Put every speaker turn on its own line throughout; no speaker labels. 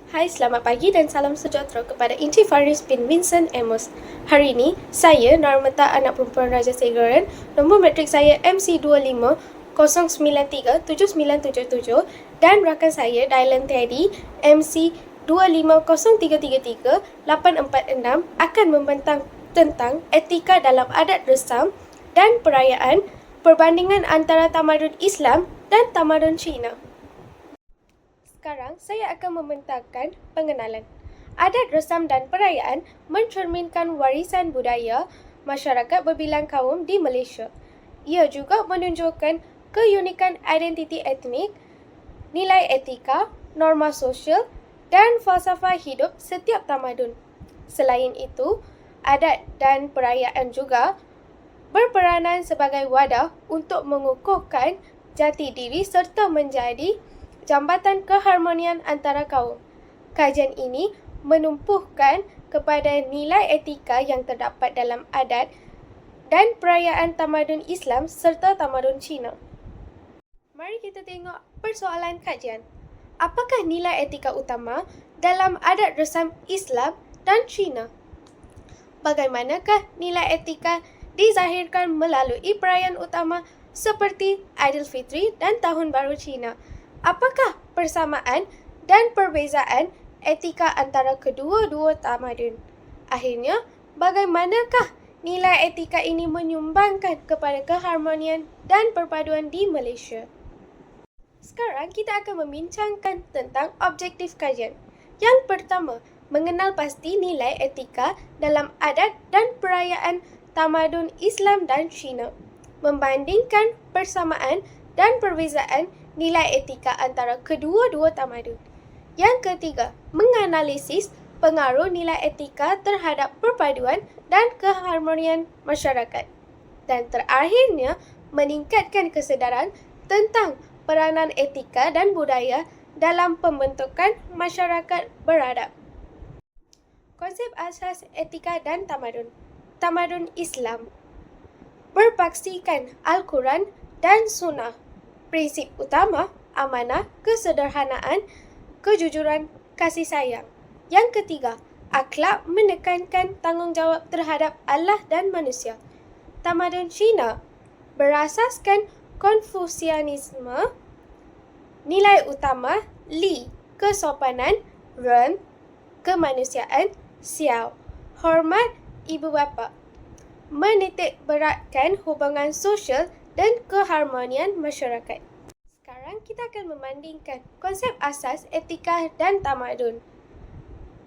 Hai, selamat pagi dan salam sejahtera kepada Encik Faris bin Vincent Amos. Hari ini, saya, Narmata Anak Perempuan Raja Segaran, nombor matrik saya MC250937977 dan rakan saya, Dylan Teddy, MC250333846 akan membentang tentang etika dalam adat resam dan perayaan perbandingan antara tamadun Islam dan tamadun Cina. Sekarang, saya akan membentangkan pengenalan. Adat resam dan perayaan mencerminkan warisan budaya masyarakat berbilang kaum di Malaysia. Ia juga menunjukkan keunikan identiti etnik, nilai etika, norma sosial, dan falsafah hidup setiap tamadun. Selain itu, adat dan perayaan juga berperanan sebagai wadah untuk mengukuhkan jati diri serta menjadi jambatan keharmonian antara kaum. Kajian ini menumpukan kepada nilai etika yang terdapat dalam adat dan perayaan tamadun Islam serta tamadun Cina. Mari kita tengok persoalan kajian. Apakah nilai etika utama dalam adat resam Islam dan Cina? Bagaimanakah nilai etika dizahirkan melalui perayaan utama seperti Aidilfitri dan Tahun Baru Cina? Apakah persamaan dan perbezaan etika antara kedua-dua tamadun? Akhirnya, bagaimanakah nilai etika ini menyumbangkan kepada keharmonian dan perpaduan di Malaysia? Sekarang kita akan membincangkan tentang objektif kajian. Yang pertama, mengenal pasti nilai etika dalam adat dan perayaan tamadun Islam dan Cina. Membandingkan persamaan dan perbezaan nilai etika antara kedua-dua tamadun. Yang ketiga, menganalisis pengaruh nilai etika terhadap perpaduan dan keharmonian masyarakat. Dan terakhirnya, meningkatkan kesedaran tentang peranan etika dan budaya dalam pembentukan masyarakat beradab. Konsep asas etika dan tamadun. Tamadun Islam berpaksikan Al-Quran dan Sunnah. Prinsip utama, amanah, kesederhanaan, kejujuran, kasih sayang. Yang ketiga, akhlak menekankan tanggungjawab terhadap Allah dan manusia. Tamadun Cina berasaskan Konfusianisme. Nilai utama, Li, kesopanan, Ren, kemanusiaan, Xiao, hormat ibu bapa. Menitik beratkan hubungan sosial dan keharmonian masyarakat. Sekarang kita akan membandingkan konsep asas etika dan tamadun.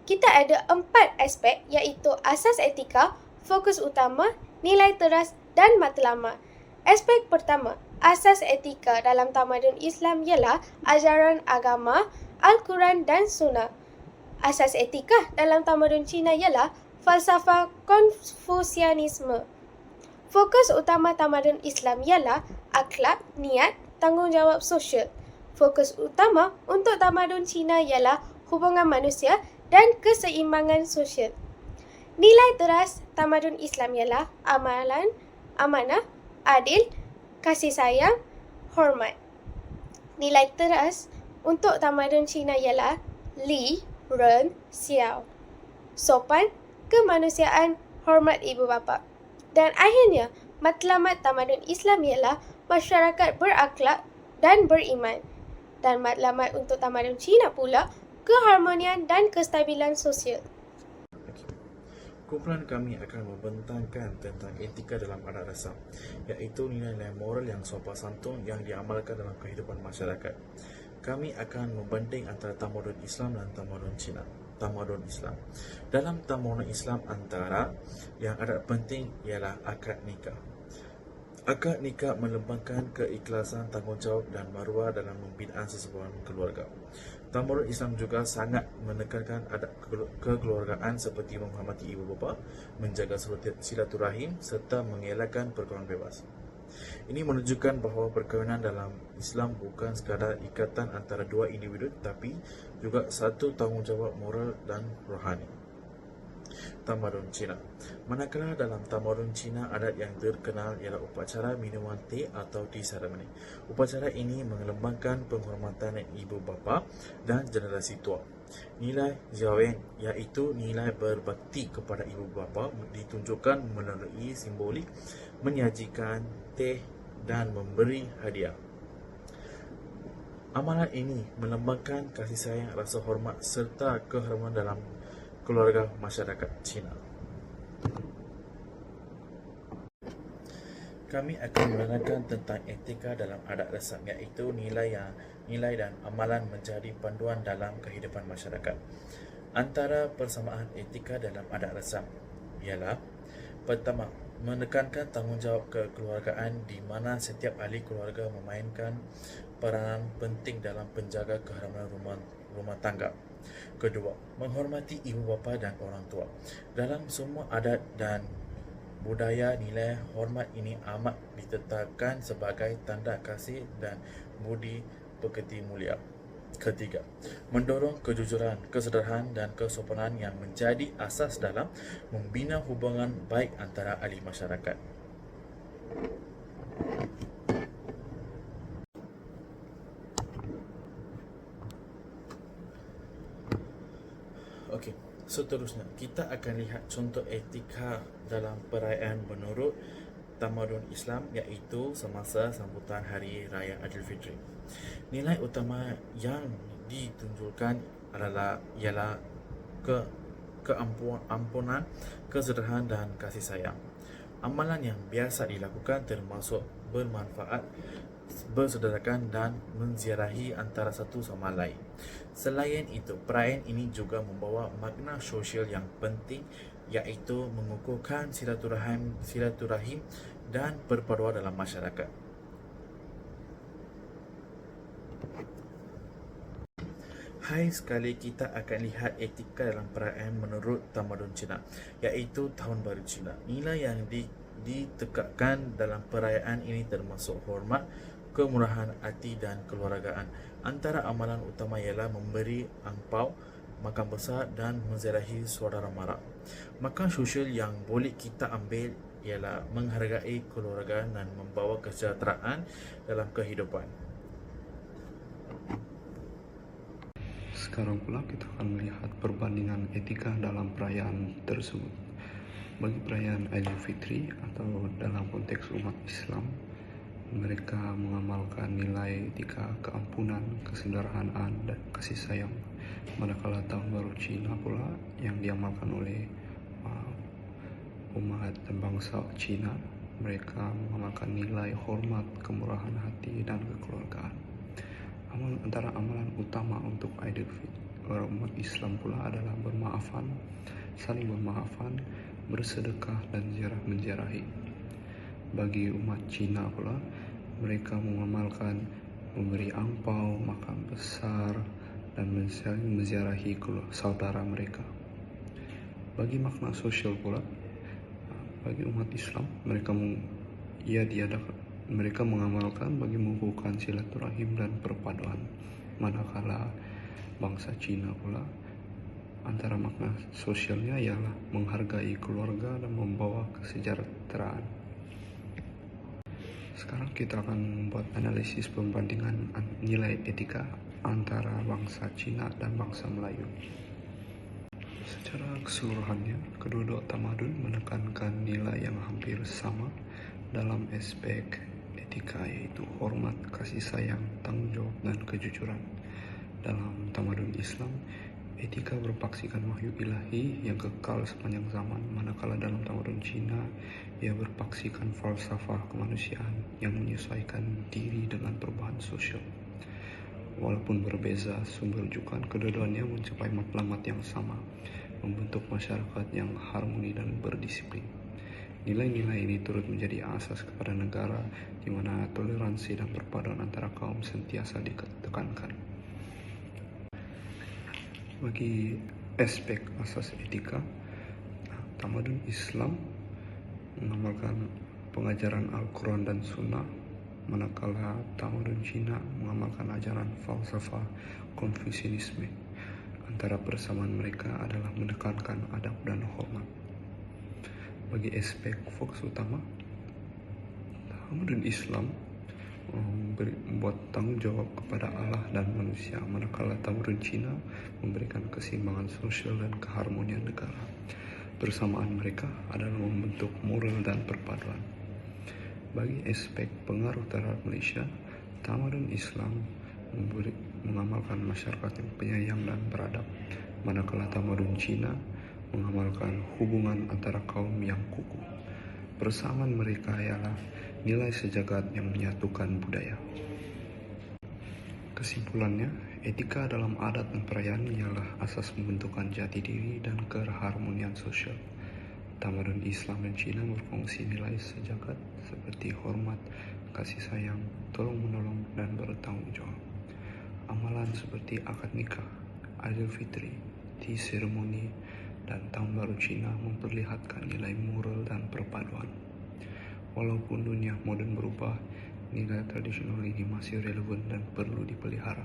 Kita ada 4 aspek iaitu asas etika, fokus utama, nilai teras dan matlamat. Aspek pertama, asas etika dalam tamadun Islam ialah ajaran agama, Al-Quran dan Sunnah. Asas etika dalam tamadun Cina ialah falsafah Konfusianisme. Fokus utama tamadun Islam ialah akhlak, niat, tanggungjawab sosial. Fokus utama untuk tamadun Cina ialah hubungan manusia dan keseimbangan sosial. Nilai teras tamadun Islam ialah amalan, amanah, adil, kasih sayang, hormat. Nilai teras untuk tamadun Cina ialah Li, Ren, Xiao. Sopan, kemanusiaan, hormat ibu bapa. Dan akhirnya, matlamat tamadun Islam ialah masyarakat berakhlak dan beriman. Dan matlamat untuk tamadun Cina pula, keharmonian dan kestabilan sosial.
Kumpulan kami akan membentangkan tentang etika dalam adat resam, iaitu nilai-nilai moral yang sopan santun yang diamalkan dalam kehidupan masyarakat. Kami akan membanding antara tamadun Islam dan tamadun Cina. Tamadun Islam. Dalam tamadun Islam antara yang adat penting ialah akad nikah. Akad nikah melembangkan keikhlasan, tanggungjawab dan maruah dalam pembinaan sesebuah keluarga. Tamadun Islam juga sangat menekankan adat kekeluargaan seperti menghormati ibu bapa, menjaga silaturahim serta mengelakkan perkahwinan bebas. Ini menunjukkan bahawa perkahwinan dalam Islam bukan sekadar ikatan antara dua individu, tapi juga satu tanggungjawab moral dan rohani. tamadun Cina. Manakala dalam tamadun Cina, adat yang terkenal ialah upacara minuman teh atau tea ceremony. Upacara ini melambangkan penghormatan ibu bapa dan generasi tua. Nilai Jiaweng, iaitu nilai berbakti kepada ibu bapa, ditunjukkan melalui simbolik menyajikan teh dan memberi hadiah. Amalan ini melambangkan kasih sayang, rasa hormat serta kehormatan dalam keluarga masyarakat Cina. Kami akan menerangkan tentang etika dalam adat resam, iaitu nilai dan amalan menjadi panduan dalam kehidupan masyarakat. Antara persamaan etika dalam adat resam ialah: pertama, menekankan tanggungjawab kekeluargaan di mana setiap ahli keluarga memainkan peranan penting dalam penjaga keharmonian rumah tangga. Kedua, menghormati ibu bapa dan orang tua. Dalam semua adat dan budaya, nilai hormat ini amat ditetapkan sebagai tanda kasih dan budi pekerti mulia. Ketiga, mendorong kejujuran, kesederhanaan dan kesopanan yang menjadi asas dalam membina hubungan baik antara ahli masyarakat. Okey, seterusnya kita akan lihat contoh etika dalam perayaan menurut tamadun Islam, iaitu semasa sambutan Hari Raya Aidilfitri. Nilai utama yang ditunjukkan ialah keampunan, kesederhanaan dan kasih sayang. Amalan yang biasa dilakukan termasuk bermanfaat, bersederhana dan menziarahi antara satu sama lain. Selain itu, perayaan ini juga membawa makna sosial yang penting, iaitu mengukuhkan silaturahim dan perpaduan dalam masyarakat. Hai sekali, kita akan lihat etika dalam perayaan menurut tamadun Cina, iaitu Tahun Baru Cina. Nilai yang ditekakkan dalam perayaan ini termasuk hormat, kemurahan hati dan keluargaan. Antara amalan utama ialah memberi angpau, makan besar dan menziarahi saudara mara. Makan sosial yang boleh kita ambil ialah menghargai keluarga dan membawa kesejahteraan dalam kehidupan.
Sekarang pula kita akan melihat perbandingan etika dalam perayaan tersebut. Bagi perayaan Aidilfitri atau dalam konteks umat Islam, mereka mengamalkan nilai etika keampunan, kesederhanaan dan kasih sayang. Manakala Tahun Baru Cina pula yang diamalkan oleh umat dan bangsa Cina, mereka mengamalkan nilai hormat, kemurahan hati dan kekeluargaan. Antara amalan utama untuk Aidilfitri umat Islam pula adalah bermaafan, saling bermaafan, bersedekah dan menziarahi. Bagi umat Cina pula, mereka mengamalkan memberi angpau, makan besar dan menziarahi saudara mereka. Bagi makna sosial pula, bagi umat Islam, mereka mengamalkan bagi mengukuhkan silaturahim dan perpaduan. Manakala bangsa Cina pula, antara makna sosialnya ialah menghargai keluarga dan membawa kesejahteraan. Sekarang kita akan membuat analisis perbandingan nilai etika antara bangsa Cina dan bangsa Melayu. Secara keseluruhannya, kedua-dua tamadun menekankan nilai yang hampir sama dalam aspek etika, yaitu hormat, kasih sayang, tanggung jawab, dan kejujuran. Dalam tamadun Islam, etika berpaksikan wahyu ilahi yang kekal sepanjang zaman, manakala dalam tamadun Cina, ia berpaksikan falsafah kemanusiaan yang menyesuaikan diri dengan perubahan sosial. Walaupun berbeza sumber rujukan, kedua-duanya mencapai matlamat yang sama, membentuk masyarakat yang harmoni dan berdisiplin. Nilai-nilai ini turut menjadi asas kepada negara di mana toleransi dan perpaduan antara kaum sentiasa ditekankan. Bagi aspek asas etika, tamadun Islam mengamalkan pengajaran Al-Quran dan Sunnah, manakala tamadun Cina mengamalkan ajaran falsafah Konfusianisme. antara persamaan mereka adalah menekankan adab dan hormat. Bagi aspek fokus utama, Tamadun Islam membuat tanggung jawab kepada Allah dan manusia, manakala tamadun Cina memberikan keseimbangan sosial dan keharmonian negara. Persamaan mereka adalah membentuk moral dan perpaduan. Bagi aspek pengaruh terhadap Malaysia, tamadun Islam mengamalkan masyarakat yang penyayang dan beradab, manakala tamadun Cina mengamalkan hubungan antara kaum yang kukuh. Persamaan mereka ialah nilai sejagat yang menyatukan budaya. Kesimpulannya, etika dalam adat dan perayaan ialah asas pembentukan jati diri dan keharmonian sosial. Tamadun Islam dan Cina berfungsi nilai sejagat seperti hormat, kasih sayang, tolong-menolong, dan bertanggung jawab. Amalan seperti akad nikah, Aidilfitri, tea seremoni, dan Tahun Baru Cina memperlihatkan nilai moral dan perpaduan. Walaupun dunia moden berubah, nilai tradisional ini masih relevan dan perlu dipelihara.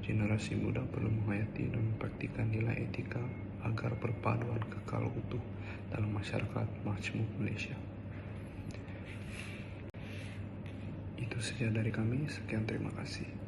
Generasi muda perlu menghayati dan mempraktikkan nilai etika agar perpaduan kekal utuh dalam masyarakat majmuk Malaysia. Itu saja dari kami, sekian terima kasih.